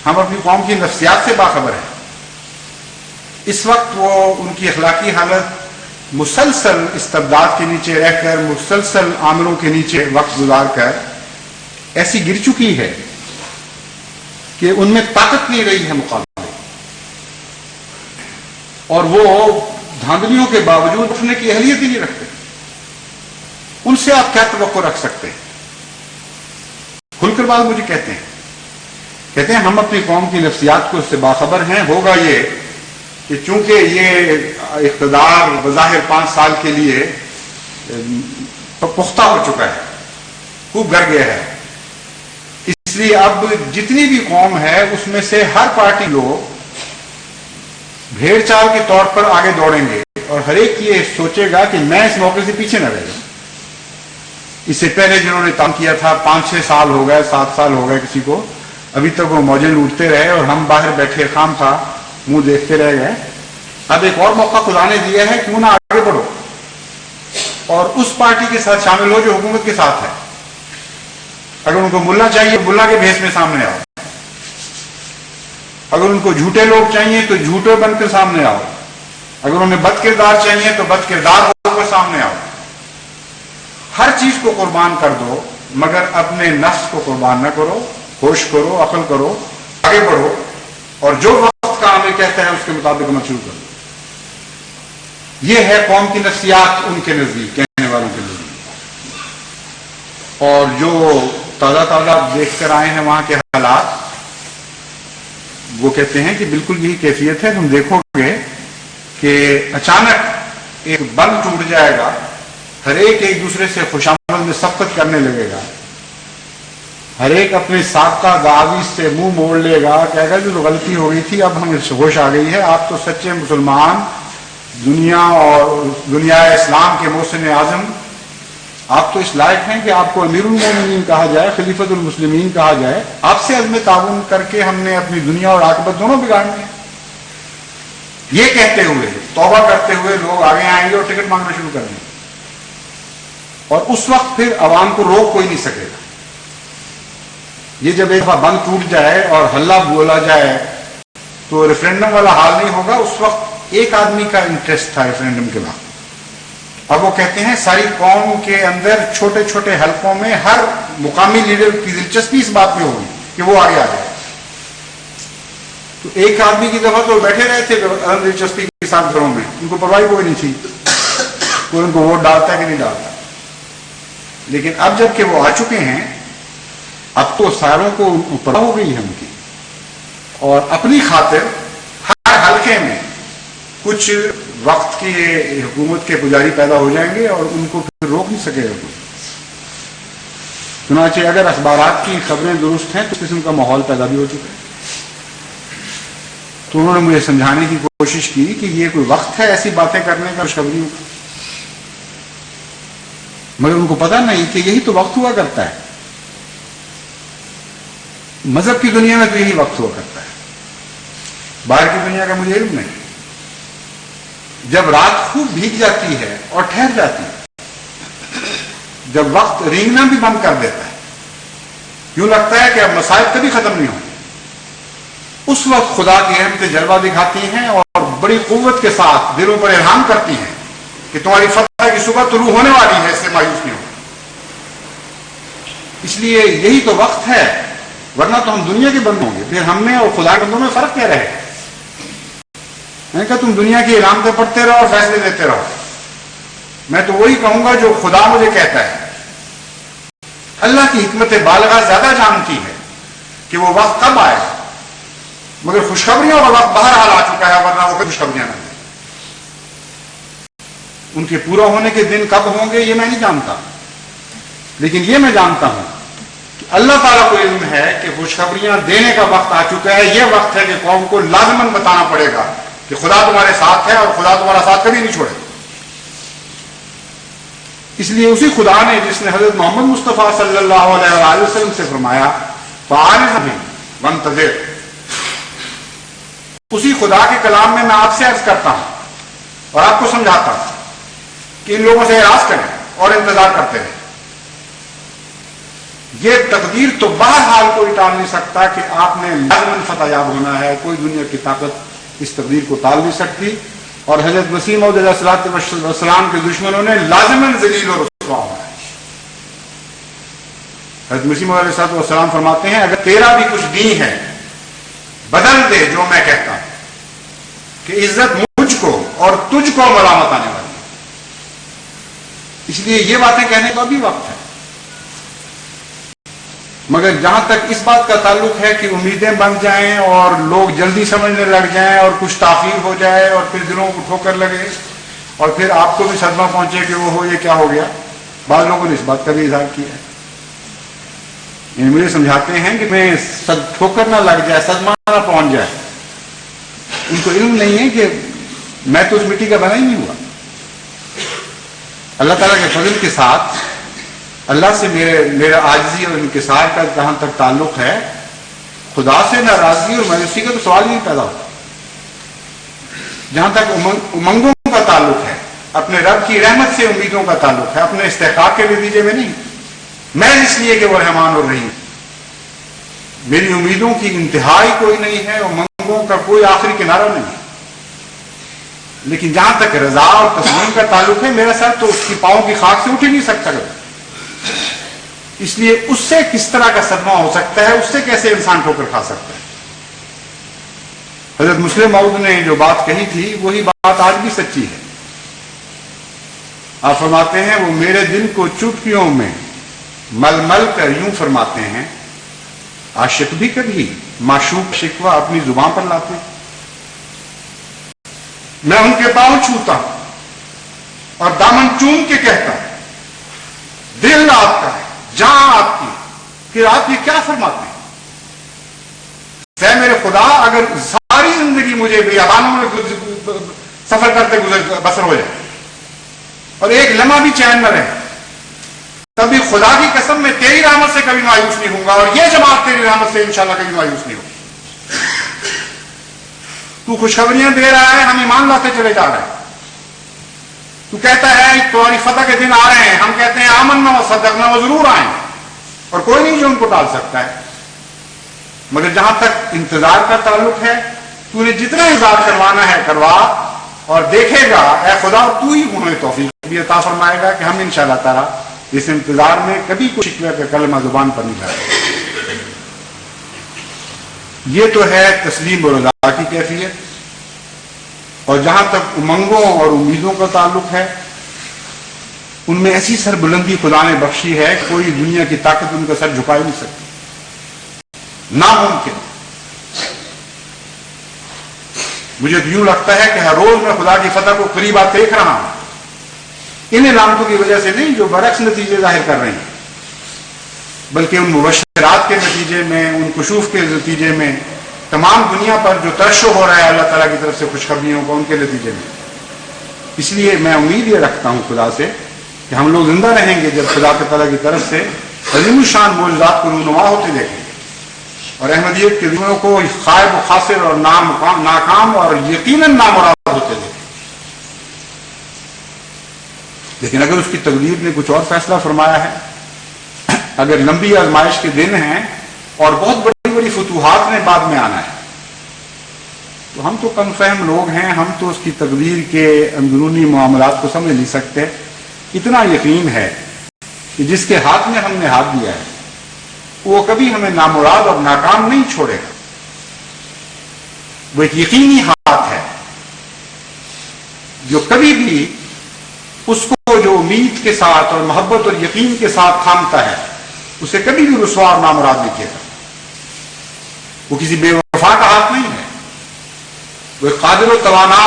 ہم اپنی قوم کی نفسیات سے باخبر ہیں. اس وقت وہ ان کی اخلاقی حالت مسلسل استبداد کے نیچے رہ کر، مسلسل عاملوں کے نیچے وقت گزار کر ایسی گر چکی ہے کہ ان میں طاقت نہیں رہی ہے مقابلے، اور وہ دھاندلیوں کے باوجود اٹھنے کی اہلیت ہی نہیں رکھتے. ان سے آپ کیا توقع رکھ سکتے ہیں؟ کھل کر بات مجھے کہتے ہیں ہم اپنی قوم کی نفسیات کو اس سے باخبر ہیں. ہوگا یہ کہ چونکہ یہ اقتدار بظاہر 5 سال کے لیے پختہ ہو چکا ہے، خوب گھر گیا ہے، اس لیے اب جتنی بھی قوم ہے اس میں سے ہر پارٹی لوگ بھیڑ چال کے طور پر آگے دوڑیں گے، اور ہر ایک یہ سوچے گا کہ میں اس موقع سے پیچھے نہ رہ جاؤں. اس سے پہلے جنہوں نے کام کیا تھا 5-6 سال ہو گئے، 7 سال ہو گئے کسی کو، ابھی تک وہ موجیں لوٹتے رہے اور ہم باہر بیٹھے خام تھا منہ دیکھتے رہ گئے. اب ایک اور موقع خدا نے دیا ہے، کیوں نہ آگے بڑھو اور اس پارٹی کے ساتھ شامل ہو جو حکومت کے ساتھ ہے. اگر ان کو ملا چاہیے ملا کے بھیس میں سامنے آؤ، اگر ان کو جھوٹے لوگ چاہیے تو جھوٹے بن کر سامنے آؤ، اگر انہیں بد کردار چاہیے تو بد کردار ہو کر سامنے آؤ. ہر چیز کو قربان کر دو مگر اپنے نفس کو قربان نہ کرو. ہوش کرو، عقل کرو، آگے بڑھو، اور جو وقت کا ہمیں کہتا ہے اس کے مطابق عمل شروع کرو. یہ ہے قوم کی نفسیات ان کے نزدیک، کہنے والوں کے نزدیک. اور جو تازہ دیکھ کر آئے ہیں وہاں کے حالات، وہ کہتے ہیں کہ بالکل یہی کیفیت ہے. تم دیکھو گے کہ اچانک ایک بند ٹوٹ جائے گا، ہر ایک دوسرے سے خوشامد میں سبقت کرنے لگے گا، ہر ایک اپنے سابقہ دعاوی سے منہ موڑ لے گا، کہے گا جو غلطی ہو گئی تھی اب ہمیں ہوش آ گئی ہے. آپ تو سچے مسلمان، دنیا اور دنیا اسلام کے محسن اعظم، آپ تو اس لائق ہیں کہ آپ کو امیر المومنین کہا جائے، خلیفۃ المسلمین کہا جائے. آپ سے عزم تعاون کر کے ہم نے اپنی دنیا اور عاقبت دونوں بگاڑنی ہے. یہ کہتے ہوئے، توبہ کرتے ہوئے لوگ آگے آئیں گے اور ٹکٹ مانگنا شروع کر دیں گے، اور اس وقت پھر عوام کو روک کوئی نہیں سکے گا. یہ جب ایک دفعہ بند ٹوٹ جائے اور ہلہ بولا جائے تو ریفرینڈم والا حال نہیں ہوگا. اس وقت ایک آدمی کا انٹرسٹ تھا ریفرینڈم کے بعد. اب وہ کہتے ہیں ساری قوم کے اندر چھوٹے چھوٹے حلقوں میں ہر مقامی لیڈر کی دلچسپی اس بات میں ہوگی کہ وہ آگے آ جائے. تو ایک آدمی کی دفعہ تو بیٹھے رہے تھے دلچسپی کے ساتھ گھروں میں، ان کو پرواہ کوئی نہیں تھی کوئی ان کو ووٹ ڈالتا ہے کہ نہیں ڈالتا. لیکن اب جب کہ وہ آ چکے ہیں، اب تو ساروں کو پرواہ ہو گئی ہے ان کی، اور اپنی خاطر ہر حلقے میں کچھ وقت کی حکومت کے پجاری پیدا ہو جائیں گے اور ان کو پھر روک نہیں سکے گا کوئی. چنانچہ اگر اخبارات کی خبریں درست ہیں تو اس قسم کا ماحول پیدا بھی ہو چکا ہے. تو انہوں نے مجھے سمجھانے کی کوشش کی کہ یہ کوئی وقت ہے ایسی باتیں کرنے کا خوشخبریوں کا، مگر ان کو پتہ نہیں کہ یہی تو وقت ہوا کرتا ہے. مذہب کی دنیا میں تو یہی وقت ہوا کرتا ہے، باہر کی دنیا کا مجھے علم نہیں. جب رات خوب بھیگ جاتی ہے اور ٹھہر جاتی ہے، جب وقت رینگنا بھی بند کر دیتا ہے، یوں لگتا ہے کہ اب مصائب کبھی ختم نہیں ہوں، اس وقت خدا کی رحمتیں جلوہ دکھاتی ہیں اور بڑی قوت کے ساتھ دلوں پر الہام کرتی ہیں کہ تمہاری فتح کی صبح طلوع ہونے والی ہے، اس سے مایوس نہیں ہو. اس لیے یہی تو وقت ہے، ورنہ تو ہم دنیا کے بندے ہوں گے. پھر ہم میں اور خدا کے بندوں میں فرق کیا رہے گا؟ میں کہا تم دنیا کی علامتیں پڑھتے رہو اور فیصلے دیتے رہو. میں تو وہی کہوں گا جو خدا مجھے کہتا ہے. اللہ کی حکمت بالغہ زیادہ جانتی ہے کہ وہ وقت کب آئے گا، مگر خوشخبریوں کا وقت بہرحال آ چکا ہے، ورنہ وہ کوئی خوشخبریاں نہ دیں. ان کے پورا ہونے کے دن کب ہوں گے یہ میں نہیں جانتا، لیکن یہ میں جانتا ہوں کہ اللہ تعالیٰ کو علم ہے کہ خوشخبریاں دینے کا وقت آ چکا ہے. یہ وقت ہے کہ قوم کو لازماً بتانا پڑے گا کہ خدا تمہارے ساتھ ہے اور خدا تمہارا ساتھ کبھی نہیں چھوڑے. اس لیے اسی خدا نے جس نے حضرت محمد مصطفیٰ صلی اللہ علیہ وآلہ وسلم سے فرمایا فَعَارِضْ بِهِ وَانْتَظِرْ، اسی خدا کے کلام میں آپ سے عرض کرتا ہوں اور آپ کو سمجھاتا ہوں کہ ان لوگوں سے اعراض کریں اور انتظار کرتے رہیں. یہ تقدیر تو بہرحال کوئی ٹال نہیں سکتا کہ آپ نے لازماً فتح یاب ہونا ہے، کوئی دنیا کی طاقت اس تقدیر کو ٹال نہیں سکتی، اور حضرت مسیح موعود علیہ الصلوۃ والسلام کے دشمنوں نے لازماً ذلیل اور رسوا ہونا ہے۔ حضرت مسیح موعود علیہ الصلوۃ والسلام فرماتے ہیں اگر تیرا بھی کچھ دین ہے بدل دے جو میں کہتا ہوں کہ عزت مجھ کو اور تجھ کو ملامت آنے والی ہے۔ اس لیے یہ باتیں کہنے کا بھی وقت ہے، مگر جہاں تک اس بات کا تعلق ہے کہ امیدیں بن جائیں اور لوگ جلدی سمجھنے لگ جائیں اور کچھ تاخیر ہو جائے اور پھر دلوں کو ٹھوکر لگے اور پھر آپ کو بھی صدمہ پہنچے کہ وہ ہو یہ کیا ہو گیا، بعض لوگوں نے اس بات کا بھی اظہار کیا ہے، یعنی مجھے سمجھاتے ہیں کہ میں ٹھوکر نہ لگ جائے، صدمہ نہ پہنچ جائے، ان کو علم نہیں ہے کہ میں تو اس مٹی کا بنا ہی نہیں ہوا۔ اللہ تعالیٰ کے فضل کے ساتھ اللہ سے میرا عاجزی اور انکسار کا جہاں تک تعلق ہے، خدا سے ناراضگی اور مایوسی کا تو سوال ہی نہیں پیدا ہوتا۔ جہاں تک امنگوں کا تعلق ہے، اپنے رب کی رحمت سے امیدوں کا تعلق ہے، اپنے استحقاق کے نتیجے میں نہیں، میں اس لیے کہ وہ رحمان اور رحیم، میری امیدوں کی انتہائی کوئی نہیں ہے، امنگوں کا کوئی آخری کنارہ نہیں ہے، لیکن جہاں تک رضا اور تسلیم کا تعلق ہے، میرا سر تو اس کی پاؤں کی خاک سے اٹھ ہی نہیں سکتا کبھی۔ اس لیے اس سے کس طرح کا صدمہ ہو سکتا ہے، اس سے کیسے انسان ٹھوکر کھا سکتا ہے۔ حضرت مسلم موعود نے جو بات کہی تھی وہی بات آج بھی سچی ہے۔ آپ فرماتے ہیں وہ میرے دل کو چٹکیوں میں مل مل کر یوں فرماتے ہیں، عاشق بھی کبھی معشوق شکوہ اپنی زبان پر لاتے، میں ان کے پاؤں چھوتا ہوں اور دامن چوم کے کہتا ہوں دل آپ کا ہے، جان آپ کی، کہ آپ یہ کیا فرماتے ہیں؟ اے میرے خدا، اگر ساری زندگی مجھے بیابانوں میں سفر کرتے بسر ہو جائے اور ایک لمحہ بھی چین نہ رہے، تبھی خدا کی قسم میں تیری رحمت سے کبھی مایوس نہیں ہوں گا، اور یہ جماعت تیری رحمت سے انشاءاللہ کبھی مایوس نہیں ہوگی۔ تو خوشخبریاں دے رہا ہے، ہم ایمان لاتے چلے جا رہے ہیں۔ تو کہتا ہے تمہاری فتح کے دن آ رہے ہیں، ہم کہتے ہیں آمنا و صدقنا، وہ ضرور آئیں، اور کوئی نہیں جو ان کو ٹال سکتا ہے۔ مگر جہاں تک انتظار کا تعلق ہے، تو نے جتنا انتظار کروانا ہے کروا، اور دیکھے گا اے خدا تو ہی ہمیں توفیق بھی عطا فرمائے گا کہ ہم انشاءاللہ تعالیٰ اس انتظار میں کبھی کوئی شکوے کا کلمہ زبان پر نہیں جائے۔ یہ تو ہے تسلیم و رضا کی کیفیت۔ اور جہاں تک امنگوں اور امیدوں کا تعلق ہے، ان میں ایسی سر بلندی خدا نے بخشی ہے کہ کوئی دنیا کی طاقت ان کا سر جھکا ہی نہیں سکتی، ناممکن۔ مجھے تو یوں لگتا ہے کہ ہر روز میں خدا کی فتح کو قریب آتے دیکھ رہا ہوں، ان علامتوں کی وجہ سے نہیں جو برعکس نتیجے ظاہر کر رہے ہیں، بلکہ ان مبشرات کے نتیجے میں، ان کشوف کے نتیجے میں، تمام دنیا پر جو ترشح ہو رہا ہے اللہ تعالیٰ کی طرف سے خوشخبریوں کا، ان کے نتیجے میں۔ اس لیے میں امید یہ رکھتا ہوں خدا سے کہ ہم لوگ زندہ رہیں گے جب خدا تعالیٰ کی طرف سے عظیم الشان معجزات کو رونما ہوتے دیکھیں گے، اور احمدیت کے دنوں کو خائب و خاسر اور ناکام اور یقیناً نامراد ہوتے دیکھیں۔ لیکن اگر اس کی تقدیر نے کچھ اور فیصلہ فرمایا ہے، اگر لمبی آزمائش کے دن ہیں اور بہت بڑی بڑی فتوحات نے بعد میں آنا ہے، تو ہم تو کم فہم لوگ ہیں، ہم تو اس کی تقدیر کے اندرونی معاملات کو سمجھ نہیں سکتے۔ اتنا یقین ہے کہ جس کے ہاتھ میں ہم نے ہاتھ دیا ہے وہ کبھی ہمیں نامراد اور ناکام نہیں چھوڑے گا۔ وہ ایک یقینی ہاتھ ہے جو کبھی بھی اس کو جو امید کے ساتھ اور محبت اور یقین کے ساتھ تھامتا ہے اسے کبھی بھی رسوا اور نامراد نہیں کیا جاتا۔ وہ کسی بے وفا کا ہاتھ نہیں ہے، وہ ایک قادر و توانا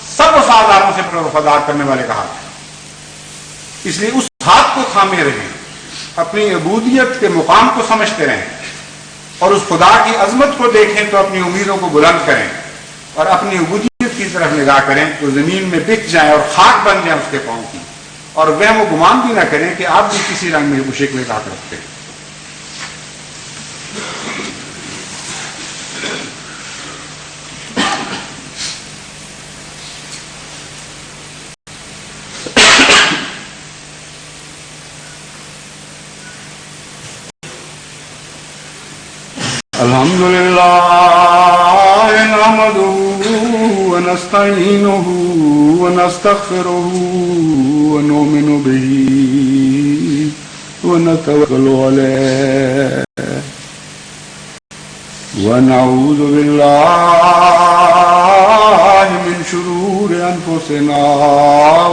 سب وفاداروں سے وفادار کرنے والے کا ہاتھ ہے۔ اس لیے اس ہاتھ کو تھامے رہیں، اپنی عبودیت کے مقام کو سمجھتے رہیں، اور اس خدا کی عظمت کو دیکھیں تو اپنی امیدوں کو بلند کریں، اور اپنی عبودیت کی طرف نگاہ کریں تو زمین میں بک جائیں اور خاک بن جائیں اس کے پاؤں کی، اور وہم و گمان بھی نہ کریں کہ آپ بھی کسی رنگ میں شکوے کا حق رکھتے ہیں۔ الحمد لله نحمده ونستعينه ونستغفره ونؤمن به ونتوكل عليه ونعوذ بالله من شرور أنفسنا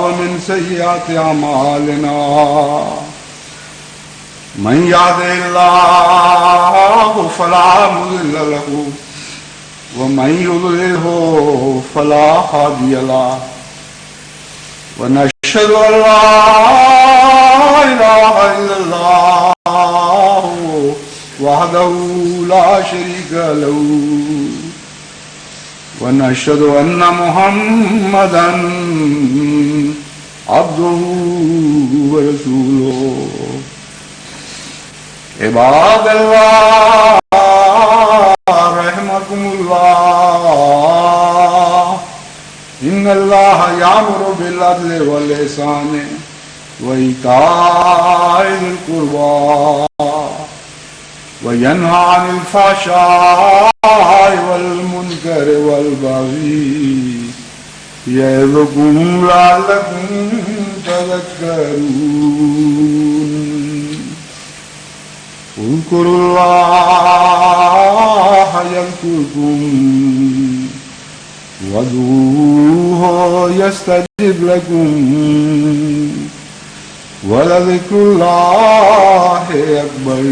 ومن سيئات أعمالنا من يهده الله فلا مضل له ومن يضلله فلا هادي له ونشهد أن لا إله إلا الله وحده لا شريك له ونشهد أن محمدا عبده ورسوله عباد الله رحمكم الله إن الله يأمر بالعدل والإحسان وإيتاء ذي القربى وينهى عن الفحشاء والمنكر والبغي يعظكم لعلكم تذكرون اذكروا الله يذكركم وادعوه يستجب لكم ولذكر الله أكبر